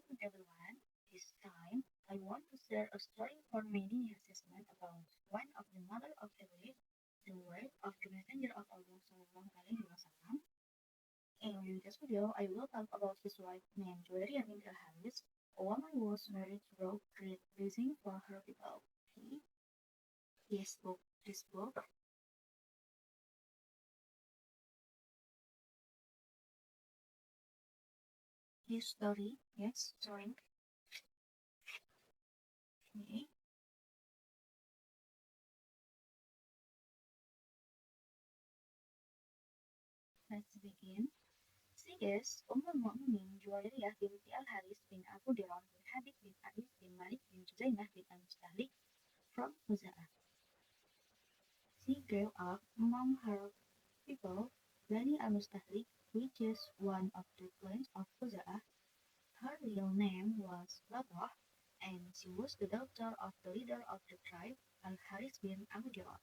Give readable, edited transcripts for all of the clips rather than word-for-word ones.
Assalamualaikum everyone. This time, I want to share a story for many assessment about one of the mother of Iblis, the word of the messenger of Allah Sallallahu Alaihi Wasallam. In this video, I will talk about his wife named Juwairiyah bint al-Haris, a woman who was married to brought great blessing for her people. Okay? This book, his story, yes, story. Okay. Let's begin. She is Ummul Mu'minin Juwairiyah binti al-Haris bin Abu Dirar bin Habib bin Aris bin Malik bin Juzainah bin al-Mustahlik from Khuza'ah. She grew up among her people, Bani al-Mustahlik, which is one of the clans of Khuza'ah. Her real name was Batrah, and she was the daughter of the leader of the tribe, Al-Haris bin Abu Dirar.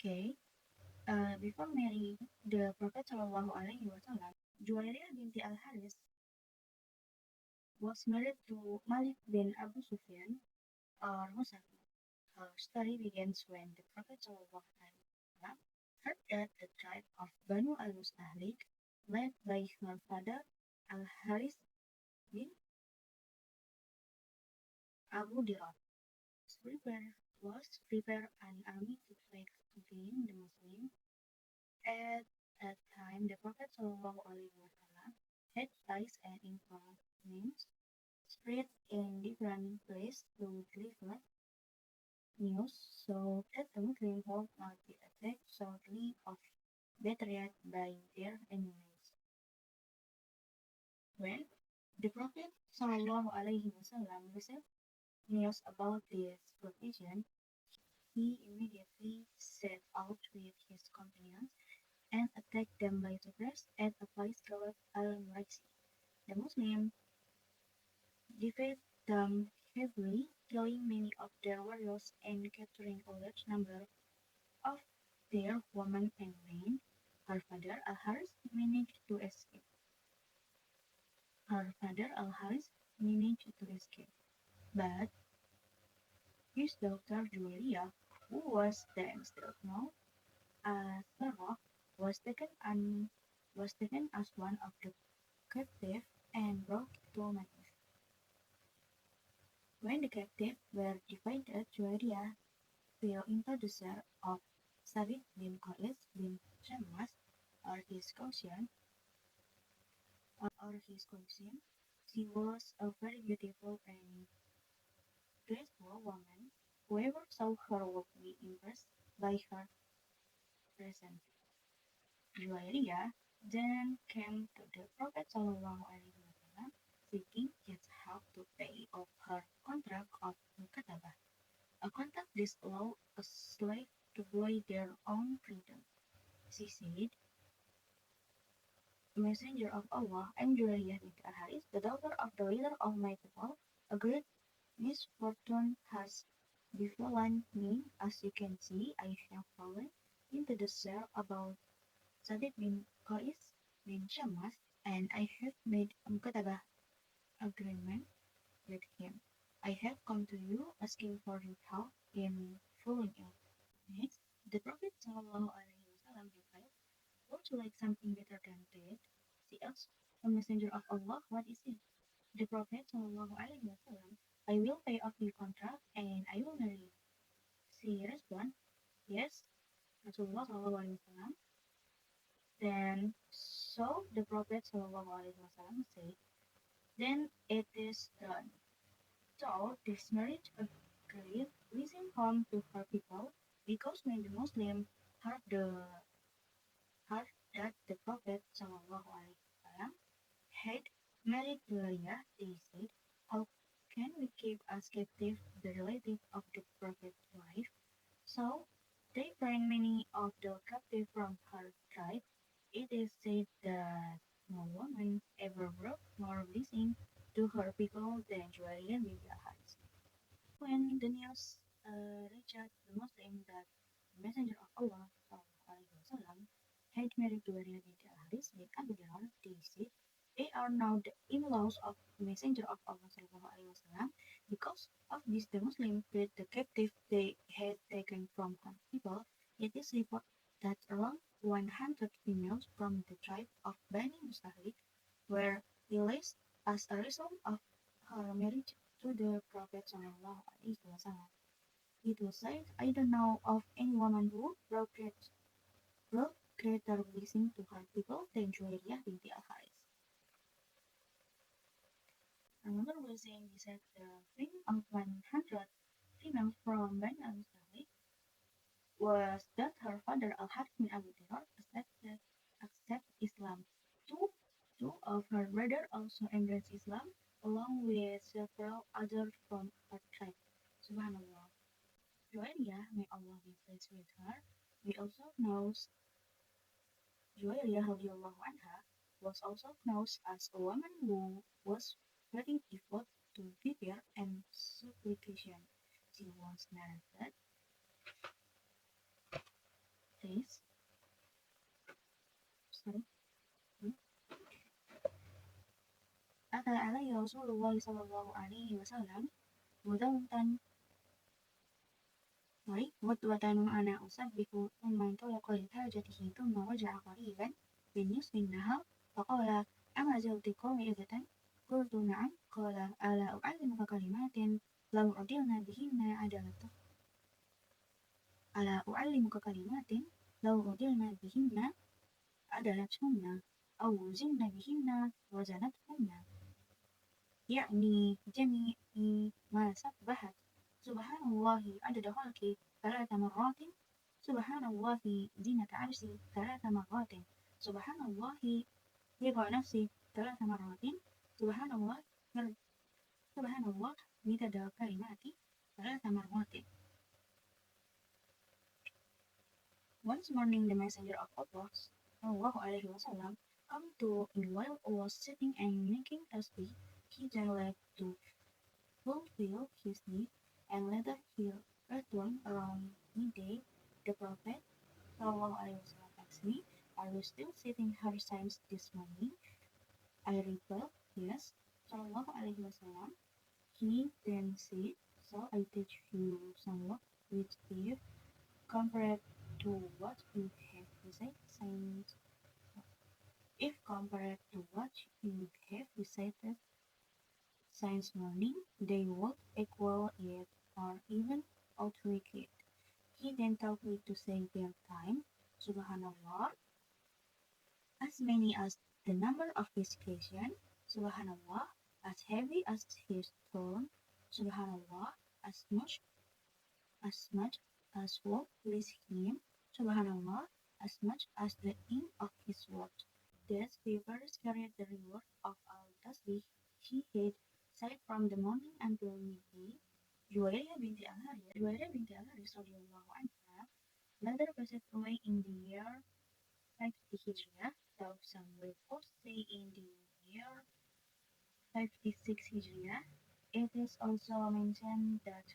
Okay. Before marrying the Prophet Sallallahu Alaihi Wasallam, Juwairiyah binti al-Haris was married to Malik bin Abu Sufyan or Musafi. Her story begins when the Prophet Sallallahu Alaihi Wasallam heard that the tribe of Banu al-Mustahlik, led by her father Al-Haris bin Abu Dirar, was prepare an army to fight against the Muslims. At that time, the Prophet ﷺ had spies and informants spread in different places to deliver news so that the Muslims would not be attacked shortly of betrayed by their enemies. When the Prophet ﷺ received news about this provision, he immediately set out with his companions and attacked them by surprise at a place called Al-Muraisi. The Muslims defeated them heavily, killing many of their warriors and capturing a large number of their women and men. Her father Al-Haris managed to escape. But his daughter Julia, who was then still known as Sarah, was taken as one of the captives and brought to Medina. When the captives were divided, Juwairiyah fell into the share of Sabit bin Qais bin Shammas or his cousin. She was a very beautiful and graceful woman. Whoever saw her would be impressed by her presence. Juwairiyah then came to the Prophet ﷺ seeking his help to pay off her contract of Mukatabah. A contract this allowed a slave to buy their own freedom. She said, Messenger of Allah, I am Juwairiyah bint al-Haris, the daughter of the leader of my people. A great misfortune has befallen me. As you can see, I have fallen into the snare about Sadiq bin Qais bin Shammas, and I have made a Mukatabah agreement with him. I have come to you asking for your help in following it. Next, the Prophet ﷺ replied, would you like something better than that? She asked, O Messenger of Allah, what is it? The Prophet ﷺ, I will pay off your contract and I will marry you. She responded, yes, Rasulullah ﷺ. Then, so the Prophet ﷺ said, then it is done. So this marriage agreed leasing home to her people because when the Muslims heard that the Prophet ﷺ had married Julia, they said, how can we keep as captive the relative of the Prophet's wife? So they bring many of the captive from her tribe. It is said that no woman ever brought more blessing to her people than Juwairiyah bint al-Haris. When the news reached the Muslim that the Messenger of Allah (SAW) had married Juwairiyah bint al Al-Haris bin Abi Dirar, they said they are now the in-laws of the Messenger of Allah Sallallahu Alaihi Wasallam. Because of this, the Muslims freed the captive they had taken from her people. It is reported that around 100 females from the tribe of Bani Mustalik were released as a result of her marriage to the Prophet Sallallahu Alaihi Wasallam. It was said, I don't know of any woman who brought greater blessing to her people than Juwairiyah binti Al-Haris. Another blessing is that the freeing of 100 females from Bani al-Mustalik was that her father Al-Harith bin Abi Dirar accepted Islam. Two of her brothers also embraced Islam, along with several others from her tribe. Subhanallah. Juwairiyah, may Allah be pleased with her, we also knows Juwairiyah radiallahu anha was also known as a woman who was very devout to prayer and supplication. She was narrated this sorry أتى علي رسول الله صلى الله عليه وسلم غدوة وأنا أسبح ثم انطلق لحاجته ثم رجع قريبا من نصف النهار فقال أما زرت قومي إذة؟ قلت نعم. قال ألا أعلمك كلمات لو عدلنا بهن عدلت ألا أعلمك كلمات لو عدلنا بهن عدلتهن أو وزن بهن وزنتهن يعني جميع ما سبحت سبحان الله عدد خلقي 3 مرات سبحان الله زينة عرشي 3 مرات سبحان الله رضا نفسي 3 مرات سبحان الله سبحان الله مدد كلماتي 3 مرات. Once morning the messenger of Allah sallallahu alaihi wasallam come to him while I was sitting and making tasbih. He then left to fulfill his need and later he returned around midday. The Prophet sallallahu alaihi wasallam asked me, are you still sitting here since this morning? I replied, yes. Sallallahu alaihi wasallam. He then said, so I teach you somewhat which if compared to what you have recited since if compared to what you have recited since morning, they would equal it or even outweigh it. He then taught me to say their time, Subhanallah, as many as the number of his creation, Subhanallah, as heavy as his throne, Subhanallah, as much as what pleased him, Subhanallah, as much as the end of his word. These fevers carried the reward of al-tasbih he had said from the morning until midday. Juwairiyah binti Al-Haris radhiyallahu anha later passed away in the year 50 Hijriah, though some reports say in the year 56 Hijriah. It is also mentioned that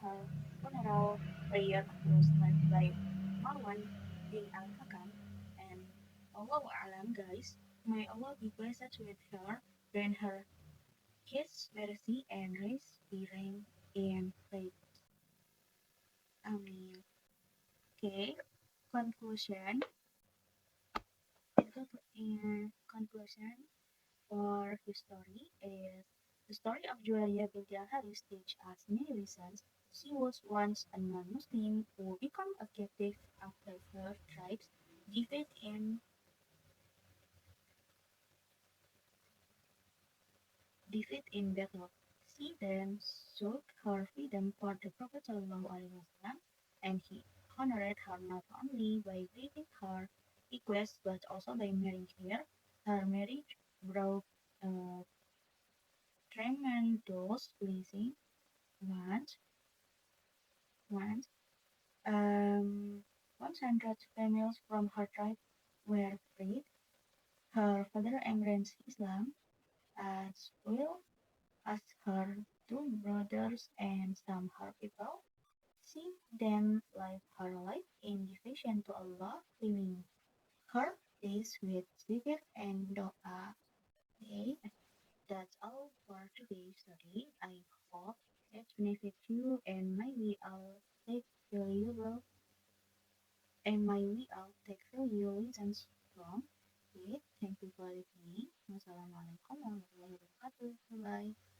her funeral prayer was led by Marwan bin al-Hakam, and Allahu A'lam, guys, may Allah be pleased with her, grant her His mercy and grace be reign in faith. Amin. Okay, conclusion. Conclusion for his story is the story of Juwairiyah binti Al-Haris teaches us many lessons. She was once a non-Muslim who became a captive after her tribe's defeat in battle. She then sought her freedom for the Prophet ﷺ, and he honored her not only by granting her request but also by marrying her. Her marriage brought a tremendous blessing. Once 100 females from her tribe were freed. Her father embraced Islam as well as her two brothers and some her people. see them live her life in devotion to Allah, filling her days with zikr and doa. Okay, that's all for today's story. I hope it benefits you and maybe I'll take valuable and maybe I'll take valuable lessons from it. Thank you for listening. Wassalamualaikum warahmatullahi wabarakatuh. Bye.